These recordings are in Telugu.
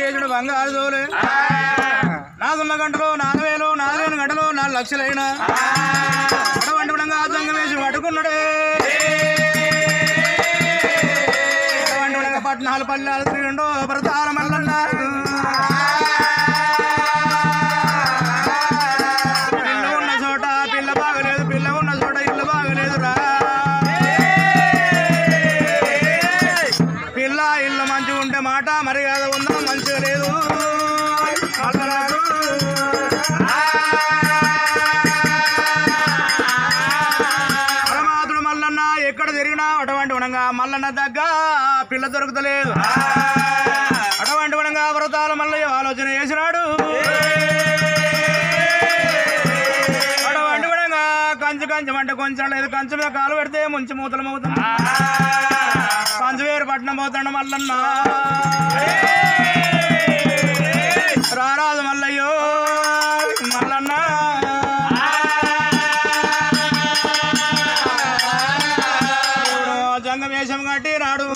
చేసిన బంగారు జోలే నాకున్న గంటలు 4000 4,000 గంటలు 4 లక్షలైనా అటువంటి విధంగా జంగం వేసి పట్టుకున్నాడే అటువంటి విధంగా పట్నాలు పల్లెలు తిరిగిండో ప్రతార మల్లన్నారు పిల్ల ఉన్న చోట పిల్ల బాగలేదు పిల్ల ఉన్న చోట ఇల్లు బాగలేదురా పిల్ల ఇల్లు మంచిగా ఉంటే మాట మర్యాద ఉందా మంచిగా లేదు పరమాత్ముడు మల్లన్న ఎక్కడ తిరిగినా అటువంటి గుణంగా మల్లన్న దగ్గ పిల్ల దొరుకుతలేదు అటువంటి గుణంగా వ్రతాల మల్లయ్య ఆలోచన చేసినాడు అటువంటి గుణంగా కంచు అంటే కొంచెం లేదు కంచు మీద కాలు పెడితే ముంచి మూతలం అవుతుంది పంచవేరు పట్నం పోతాడు మల్లన్న రారాజు మల్లయ్యో మల్లన్న జంగం వేషం కట్టి రాడు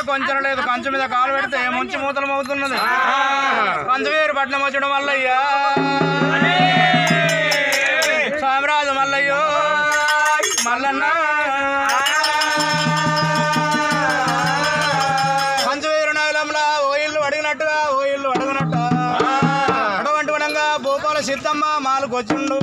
కొంచెం లేదు కంచు మీద కాలు పెడితే ముంచి మూతలం అవుతున్నది కంచవేరు పట్నం వచ్చడం మల్లయ్యా స్వామిరాజు మల్లయ్యో మల్లన్న కంచవేరు నగలంలా ఓ ఇల్లు అడిగినట్టుగా ఓ ఇల్లు అడుగునట్టు అటువంటి విధంగా భూపాల సిద్ధమ్మ మాలకు వచ్చిండు